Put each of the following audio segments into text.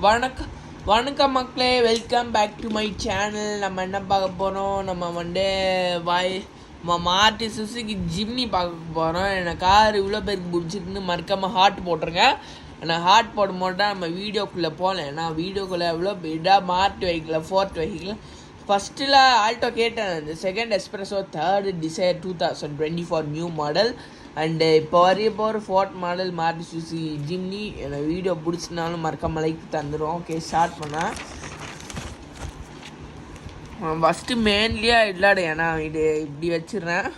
வணக்கம் மக்களே, welcome back to my channel. நம்ம என்ன பார்க்க போகிறோம்? மாருதி சுசுகி ஜிம்னி பார்க்க போகிறோம். எனக்கு கார் இவ்வளோ பேருக்கு பிடிச்சிருக்குன்னு மறக்காமல் ஹார்ட் போட்டுருங்க. ஆனால் ஹார்ட் போடும் போது தான் நம்ம வீடியோக்குள்ளே போகல. ஏன்னா வீடியோக்குள்ளே எவ்வளோ இதாக மாருதி வெஹிக்கிள், ஃபோர்த் வெஹிக்கிள். ஃபஸ்ட்டில் ஆல்டோ கேட்டேன், இந்த second Espresso, third Dzire 2024 new model. And இப்போ வரைய போகிற fourth model Maruti Suzuki Jimny. எனக்கு வீடியோ பிடிச்சினாலும் மறக்காம லைக் தந்துடும். ஓகே, ஸ்டார்ட் பண்ணேன். ஃபஸ்ட்டு மெயின்லேயே இல்லாடு, ஏன்னா இது இப்படி வச்சிடுறேன்.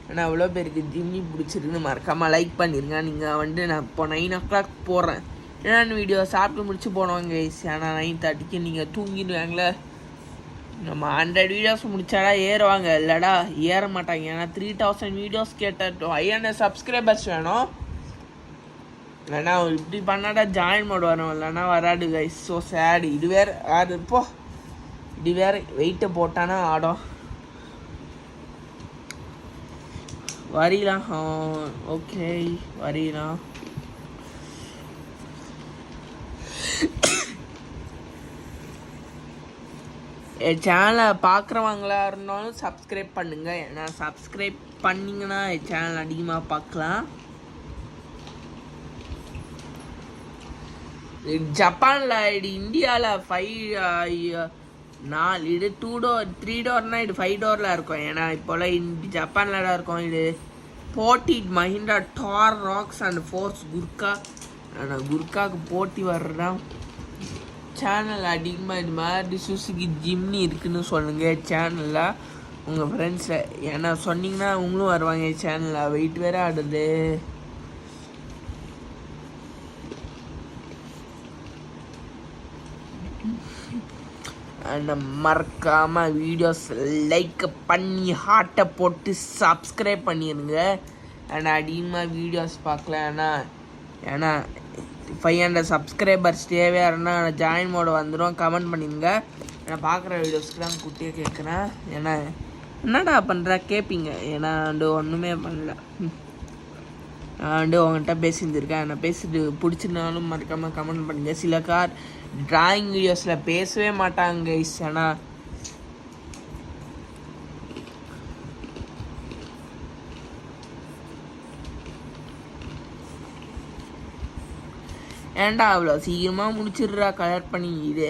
ஏன்னா அவ்வளோ பேருக்கு ஜிம்னி பிடிச்சிருக்குன்னு மறக்காமல் லைக் பண்ணிடுங்க. நீங்கள் நான் இப்போ 9 o'clock போடுறேன். ஏன்னா வீடியோ சாப்பிட்டு முடிச்சு போனவங்க கைஸ். ஏன்னா 9:30க்கு நீங்கள் தூங்கிடுவாங்களே. நம்ம 100 வீடியோஸ் முடிச்சாடா ஏறுவாங்க, இல்லைடா ஏற மாட்டாங்க. ஏன்னா 3000 வீடியோஸ் கேட்ட 500 சப்ஸ்கிரைபர்ஸ் வேணும். இல்லைன்னா இப்படி பண்ணாடா ஜாயின் மோட் வரும், இல்லைன்னா வராது கைஸ். ஸோ சேடு. இது வேறு ஆடு இப்போ இது வேறு வெயிட்டை போட்டானா ஆடும். வரலாம். ஓகே வரலாம். என் சேனலை பார்க்குறவங்களா இருந்தாலும் சப்ஸ்கிரைப் பண்ணுங்கள். ஏன்னா சப்ஸ்கிரைப் பண்ணிங்கன்னா என் சேனல் அதிகமாக பார்க்கலாம். ஜப்பானில் இது இந்தியாவில் 4 இது 2 door 3 doorனால் இது 5 doorல இருக்கும். ஏன்னா இப்போல்லாம் ஜப்பானில் தான் இருக்கும். இது போட்டி மஹிந்திரா டார் ராக்ஸ் அண்ட் ஃபோர்ஸ் குர்கா. ஆனால் குர்காவுக்கு போட்டி வர்றதான் சேனல் அதிகமாக இது மாதிரி சுசுகி ஜிம்னி இருக்குன்னு சொல்லுங்கள் சேனலில் உங்கள் ஃப்ரெண்ட்ஸில். ஏன்னா சொன்னீங்கன்னா அவங்களும் வருவாங்க சேனலில். வெயிட் வேறு ஆடுது. அண்ட் மறக்காமல் வீடியோஸ் லைக் பண்ணி ஹார்ட்டை போட்டு சப்ஸ்கிரைப் பண்ணிடுங்க. அண்ட் அதிகமாக வீடியோஸ் பார்க்கல. ஏன்னா 500 சப்ஸ்கிரைபர்ஸ் தேவையாக இருந்தால் ஜாயின் மோட வந்துடும். கமெண்ட் பண்ணிடுங்க. நான் பார்க்குற வீடியோஸ்க்கு தான் குட்டியாக கேட்குறேன். ஏன்னா என்னடா பண்ணுற கேட்பீங்க. ஏன்னா ஒன்றுமே பண்ணல. நான் உங்கள்கிட்ட பேசியிருந்துருக்கேன். நான் பேசிட்டு பிடிச்சிருந்தாலும் மறக்காமல் கமெண்ட் பண்ணுங்க. சில கார் டிராயிங் வீடியோஸில் பேசவே மாட்டாங்க கைஸ். ஏன்னா ஏன்டா அவ்வளோ சீக்கிரமாக முடிச்சிடுறா கலர் பண்ணி. இது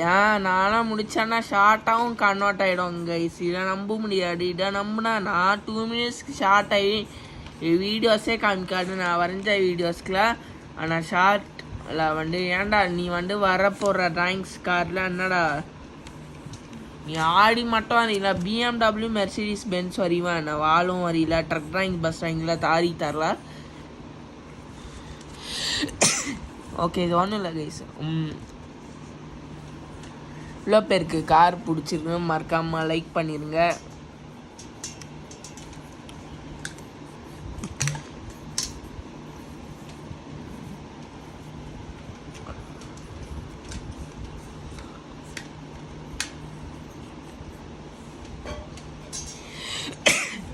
நான்லாம் முடித்தேன்னா ஷார்ட்டாகவும் கன்வெர்ட் ஆகிடும் கைஸ். இதை நம்ப முடியாது. இதை நம்பினா நான் 2 minutesக்கு ஷார்ட் ஆகி வீடியோஸே காமிக்காது நான் வரைஞ்ச வீடியோஸ்க்குலாம். ஆனால் ஷார்ட்டில் ஏன்டா நீ வரப்போகிற டிராயிங்ஸ் காரில் என்னடா நீ ஆடி மட்டும் வரீங்களா? BMW மெர்சிடிஸ் பென்ஸ் வரைவா? என்ன வாலும் வரையில? ட்ரக் டிராயிங் பஸ் டிராயிங்கில் தாரி தரல. ஓகே, இது ஒன்றும் இல்லை கைஸ். இவ்வளோ பேருக்கு கார் பிடிச்சிருக்கு மறக்காமல் லைக் பண்ணிடுங்க.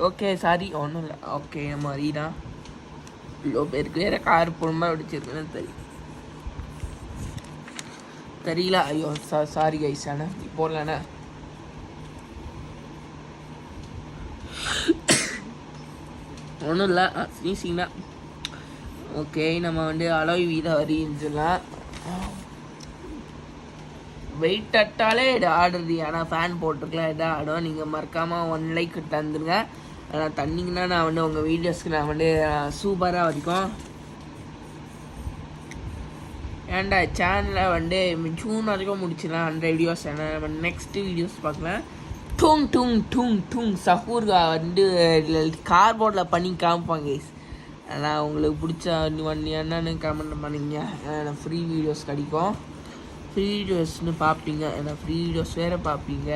ஓகே சாரி, ஒன்றும் இல்லை. ஓகே மாதிரி தான் இவ்வளோ பேருக்கு வேறு கார் பொறுமை பிடிச்சிருக்குன்னு தெரியல. ஐயோ சாரி கைஸ். ஆனால் போடலண்ணா. ஒன்றும் இல்லை, ஸ்னீசிங் தான். ஓகே, நம்ம அலாய் வீத வரிஞ்சிடலாம். வெயிட் அட்டாலே இது ஆடுறது. ஆனால் ஃபேன் போட்டிருக்கலாம் எதாவது ஆடும். நீங்கள் மறக்காமல் 1 like தந்துடுங்க. ஆனால் தந்தீங்கன்னா நான் உங்கள் வீடியோஸ்க்கு நான் சூப்பராக வரைக்கும். ஏன்டா சேனலில் ஜூன் வரைக்கும் முடிச்சிடலாம் 100 வீடியோஸ். ஏன்னா நெக்ஸ்ட்டு வீடியோஸ் பார்க்கலாம். டுங் சஹூர் கார்போர்டில் பண்ணி காமிப்பாங்க கைஸ். ஆனால் உங்களுக்கு பிடிச்ச என்னன்னு கமெண்ட் பண்ணிங்க. ஃப்ரீ வீடியோஸ் கிடைக்கும். ஃப்ரீ வீடியோஸ்னு பார்ப்பீங்க. ஏன்னா ஃப்ரீ வீடியோஸ் வேறு பார்ப்பீங்க.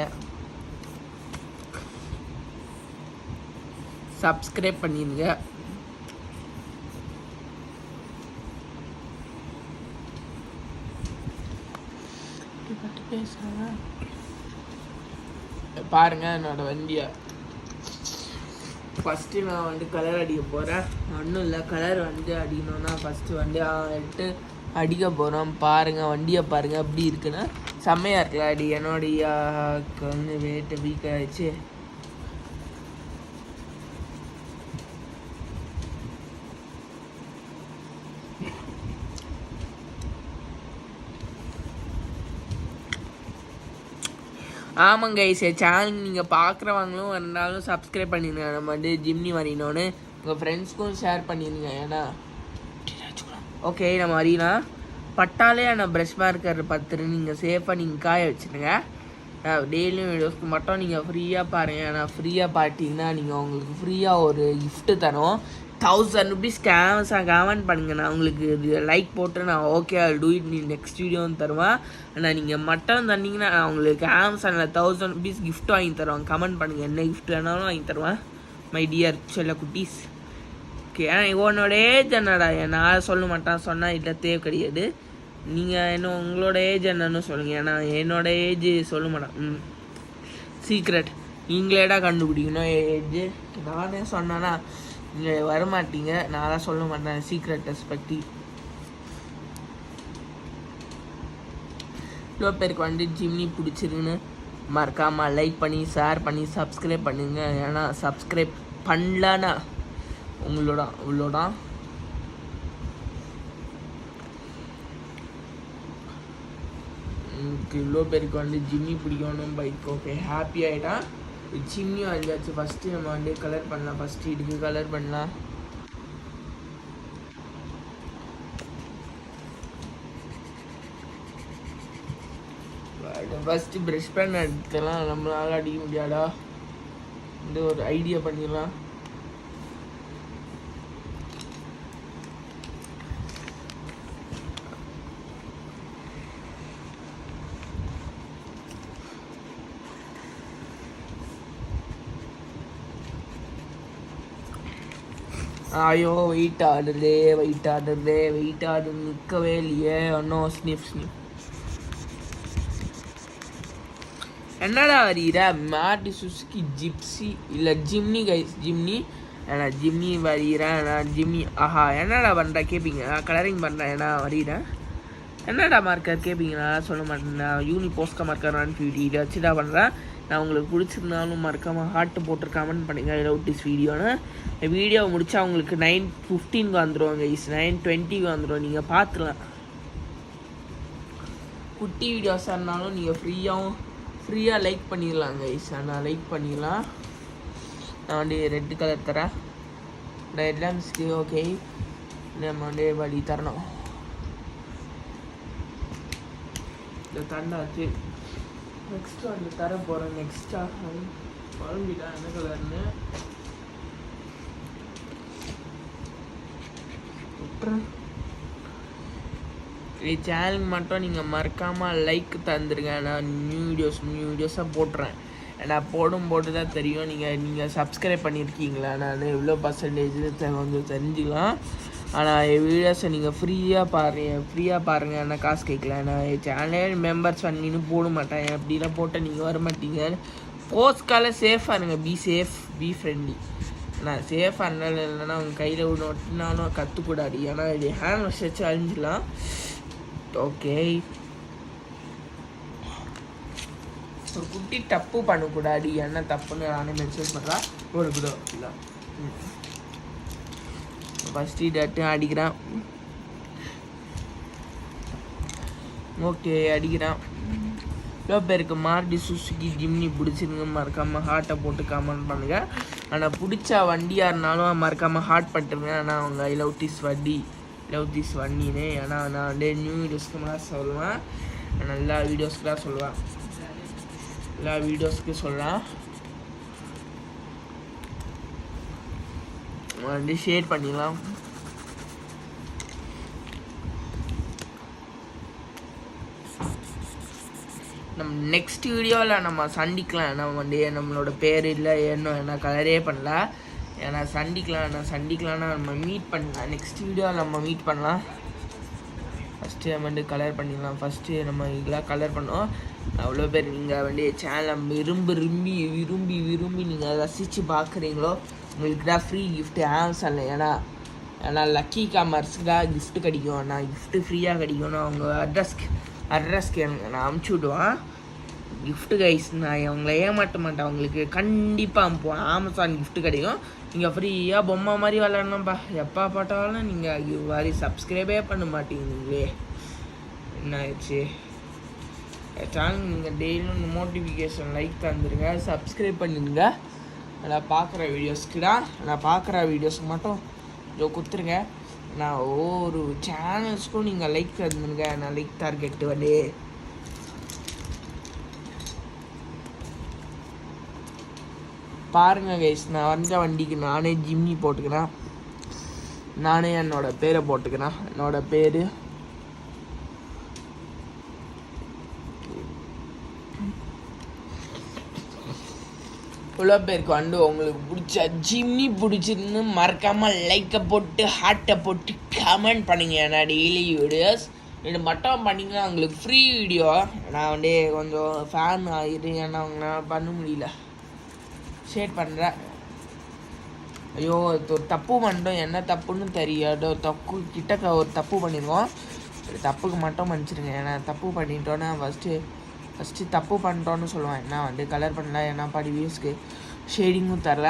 சப்ஸ்கிரைப் பண்ணிடுங்க. பாருங்க என்னோட வண்டியை. ஃபஸ்ட்டு நான் கலர் அடிக்க போகிறேன். ஒன்றும் இல்லை, கலர் அடிக்கணும்னா ஃபஸ்ட்டு எடுத்து அடிக்க போகிறோம். பாருங்கள் வண்டியை பாருங்கள் அப்படி இருக்குன்னா செம்மையாக இருக்குல்ல அடி. என்னோடைய வந்து வெயிட்டு வீக் ஆகிடுச்சு. ஆமாங்க கைஸ், சேனல் நீங்கள் பார்க்குறவங்களும் இருந்தாலும் சப்ஸ்கிரைப் பண்ணிடுங்க. நம்ம வந்து ஜிம்னி வரையணுன்னு உங்கள் ஃப்ரெண்ட்ஸ்க்கும் ஷேர் பண்ணிடுங்க. ஏன்னா ஓகே நம்ம வரையினா பட்டாலே நான் ப்ரெஷ் மார்க்கர் பத்துரு நீங்கள் சேஃபாக நீங்கள் காய வச்சுருங்க. டெய்லியும் வீடியோஸ்க்கு மட்டும் நீங்கள் ஃப்ரீயாக பாருங்கள். ஏன்னா ஃப்ரீயாக பார்த்தீங்கன்னா நீங்கள் உங்களுக்கு ஃப்ரீயாக ஒரு கிஃப்ட்டு தரோம். 1000 rupees கமெண்ட் பண்ணுங்கள். நான் உங்களுக்கு லைக் போட்டு நான் ஓகே டூ இட் நீ நெக்ஸ்ட் வீடியோன்னு தருவேன். ஆனால் நீங்கள் மட்டும் தந்தீங்கன்னா நான் உங்களுக்கு அமேசானில் 1000 rupees கிஃப்ட் வாங்கி தருவேன். கமெண்ட் பண்ணுங்கள், என்ன கிஃப்ட் வேணாலும் வாங்கி தருவேன் மை டியர் செல்ல குட்டீஸ். ஓகே உன்னோட ஏஜ் என்னடா? நான் சொல்ல மாட்டேன், சொன்னால் இல்லை தேவை கிடையாது. நீங்கள் என்ன உங்களோட ஏஜ் என்னன்னு சொல்லுங்கள். ஏன்னா என்னோட ஏஜ் சொல்ல மாட்டேன், சீக்ரெட். நீங்களேடா கண்டுபிடிக்கணும் ஏஜ். நானே சொன்னேன்னா நீங்கள் வரமாட்டீங்க. நான் தான் சொல்ல மாட்டேன், சீக்ரெட் ரெஸ்பெக்டி. இவ்வளோ பேருக்கு வந்து ஜிம்னி பிடிச்சிருக்குன்னு மறக்காமல் லைக் பண்ணி ஷேர் பண்ணி சப்ஸ்கிரைப் பண்ணுங்க. ஏன்னா சப்ஸ்கிரைப் பண்ணலன்னா உங்களோட இவ்வளோதான். இவ்வளோ பேருக்கு வந்து ஜிம்னி பிடிக்கணும் பைக். ஓகே ஹாப்பி ஆகிட்டா. ஜிம்னியும் வந்தாச்சு. ஃபஸ்ட்டு நம்ம வந்து கலர் பண்ணலாம். ஃபஸ்ட்டு இதுக்கு கலர் பண்ணலாம். ஃபஸ்ட்டு ப்ரெஷ் பண்ண எடுத்துலாம் நம்மளால அடிக்க முடியாதா? இந்த ஒரு ஐடியா பண்ணிடலாம். ஐயோ வெயிட் ஆடுறதே நிற்கவே இல்லையே. ஒன்றும் ஸ்னிப் என்னடா வரிகிற? மாட்டி சுசுக்கி ஜிப்சி இல்லை ஜிம்னி கைஸ், ஜிம்னி. ஏன்னா ஜிம்னி வரிகிறேன். நான் ஜிம்னி. ஆஹா என்னடா பண்ணுறேன் கேட்பீங்க. நான் கலரிங் பண்ணுறேன். ஏன்னா வரிகிறேன். என்னடா மார்க்கர் கேட்பீங்க. நான் சொல்ல மாட்டேன். நான் யூனி போஸ்கா மார்க்கர் 150 இதை வச்சு தான் பண்ணுறேன். நான் உங்களுக்கு பிடிச்சிருந்தாலும் மறக்காமல் ஹார்ட்டு போட்டு கமெண்ட் பண்ணுங்கள் லவ் திஸ் வீடியோன்னு. வீடியோ முடித்தா உங்களுக்கு 9:15 வந்துடும் கைஸ், 9:20 வந்துடும். நீங்கள் பார்த்துலாம். குட்டி வீடியோஸாக இருந்தாலும் நீங்கள் ஃப்ரீயாக லைக் பண்ணிடலாம் கைஸ். நான் லைக் பண்ணிடலாம். நான் வந்து ரெட் கலர் தரேன். ரெட் லேம்ஸ்க்கு ஓகே நம்ம வந்து வழி தரணும். இந்த தண்டாச்சு. நெக்ஸ்ட்டு வந்து தர போகிறேன். நெக்ஸ்ட்டாக குழம்பிட்டேன் என்ன கலர்னு விட்டுறேன். சேனலுக்கு மட்டும் நீங்கள் மறக்காமல் லைக் தந்துருங்க. நான் நியூ வீடியோஸாக போட்டுறேன். நான் போட்டு தான் தெரியும் நீங்கள் சப்ஸ்கிரைப் பண்ணியிருக்கீங்களா, நான் எவ்வளோ பர்சன்டேஜ் கொஞ்சம் தெரிஞ்சுக்கலாம். ஆனால் என் வீடியோஸை நீங்கள் ஃப்ரீயாக பாருங்கள். என்ன காசு கேட்கல. நான் என் சேனலே மெம்பர்ஸ் பண்ணின்னு போட மாட்டேன். அப்படிலாம் போட்டால் நீங்கள் வர மாட்டீங்க. போஸ்ட்கால சேஃபாக இருங்க. Be safe, be friendly. நான் சேஃபாக இருந்தாலும் இல்லைன்னா உங்கள் கையில் ஒன்று ஒட்டினாலும் கற்றுக்கூடாது. ஏன்னா இது ஹேண்ட் வாஷ் வச்சு அழிஞ்சிடலாம். ஓகே ஒரு குட்டி தப்பு பண்ணக்கூடாது. என்ன தப்புன்னு நானே மென்ஷன் பண்ணுறேன். ஒரு குதோ இல்லை ஃபஸ்ட்டு டட்டு அடிக்கிறேன். ஓகே அடிக்கிறேன். எவ்வளோ பேருக்கு மாருதி சுசுக்கி ஜிம்னி பிடிச்சிருங்க மறக்காமல் ஹார்ட்டை போட்டு கமெண்ட் பண்ணுங்கள். ஆனால் பிடிச்ச வண்டியாக இருந்தாலும் மறக்காமல் ஹார்ட் பட்டுருங்க. ஆனால் அவங்க லவ் திஸ் வண்டின்னு. ஏன்னா நான் வந்து நியூ வீடியோஸ்க்குலாம் சொல்லுவேன். எல்லா வீடியோஸ்க்குலாம் சொல்லுவேன். எல்லா வீடியோஸ்க்கு சொல்கிறேன். வந்து ஷேர் பண்ணிடலாம். நம்ம நெக்ஸ்ட் வீடியோவில் நம்ம சந்திக்கலாம். நம்ம வந்து நம்மளோட பேர் இல்லை என்ன கலரே பண்ணல. ஏன்னா சந்திக்கலாம்னா நம்ம மீட் பண்ணலாம். நெக்ஸ்ட் வீடியோவில் நம்ம மீட் பண்ணலாம். ஃபஸ்ட்டு நம்ம வந்து கலர் பண்ணிடலாம். ஃபஸ்ட்டு நம்ம இதெல்லாம் கலர் பண்ணோம். அவ்வளோ பேர் நீங்கள் வந்து சேனலை விரும்பி நீங்கள் ரசித்து பார்க்குறீங்களோ உங்களுக்கு தான் ஃப்ரீ கிஃப்ட்டு அமேசானில். ஏன்னா ஏன்னா லக்கி காமர்ஸ்க்கு தான் gift கிடைக்கும். நான் gift ஃப்ரீயாக கிடைக்கும்னு அவங்க அட்ரஸ்க்கு நான் அமுச்சு விடுவேன். gift கைஸ் நான் அவங்கள ஏமாட்ட மாட்டேன். அவங்களுக்கு கண்டிப்பாக அனுப்புவேன். அமேசான் gift கிடைக்கும். நீங்கள் ஃப்ரீயாக பொம்மை மாதிரி விளாட்ணும்ப்பா. எப்போ பார்த்தாலும் நீங்கள் இது மாதிரி சப்ஸ்கிரைபே பண்ண மாட்டேங்கிறீங்களே, என்ன ஆயிடுச்சு? சேனல் நீங்கள் டெய்லியும் நோட்டிஃபிகேஷன் லைக் தந்துடுங்க, சப்ஸ்கிரைப் பண்ணிடுங்க. நான் பார்க்குற வீடியோஸ்க்கு தான், நான் பார்க்குற வீடியோஸ்க்கு மட்டும் கொடுத்துருங்க. நான் ஒவ்வொரு சேனல்ஸ்க்கும் நீங்கள் லைக் தந்துடுங்க. நான் லைக் டார்கெட்டு வந்து பாருங்கள் கைஸ். நான் வந்த வண்டிக்கு நானே ஜிம்னி போட்டுக்கிறேன். நானே என்னோடய பேரை போட்டுக்கிறேன். என்னோடய பேர் இவ்வளோ பேருக்கு வந்து உங்களுக்கு பிடிச்ச ஜிம்னி பிடிச்சிருந்து மறக்காமல் லைக்கை போட்டு ஹார்ட்டை போட்டு கமெண்ட் பண்ணுங்க. நான் டெய்லி வீடியோஸ் இது மட்டும் பண்ணிங்கன்னா உங்களுக்கு ஃப்ரீ வீடியோ. நான் வந்து கொஞ்சம் ஃபேன் ஆகிடு, ஏன்னா அவங்களால பண்ண முடியல. ஷேர் பண்ணுறேன். ஐயோ ஒரு தப்பு பண்ணிட்டோம், என்ன தப்புன்னு தெரியாது. தப்பு கிட்டக்க ஒரு தப்பு பண்ணியிருக்கோம். தப்புக்கு மட்டும் மன்னிச்சிடுங்க. ஏன்னா தப்பு பண்ணிட்டோன்னா ஃபஸ்ட்டு தப்பு பண்ணிட்டோன்னு சொல்லுவேன். என்ன வந்து கலர் பண்ணல, ஏன்னா பாடி வியூஸ்க்கு ஷேடிங்கும் தரல.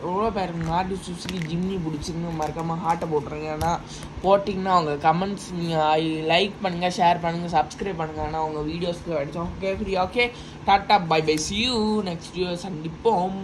எவ்வளோ பேருக்கு மாடி சுசுக்கி ஜிம்னி பிடிச்சிருந்து மறக்காமல் ஹார்ட்டை போட்டுருங்க. ஏன்னா போட்டிங்கன்னா அவங்க கமெண்ட்ஸ் நீங்கள் லைக் பண்ணுங்கள், ஷேர் பண்ணுங்கள், சப்ஸ்கிரைப் பண்ணுங்கள். ஆனால் அவங்க வீடியோஸ்க்கு அடித்தோம். Okay free. Okay tata bye bye, see you next video சந்திப்போம்.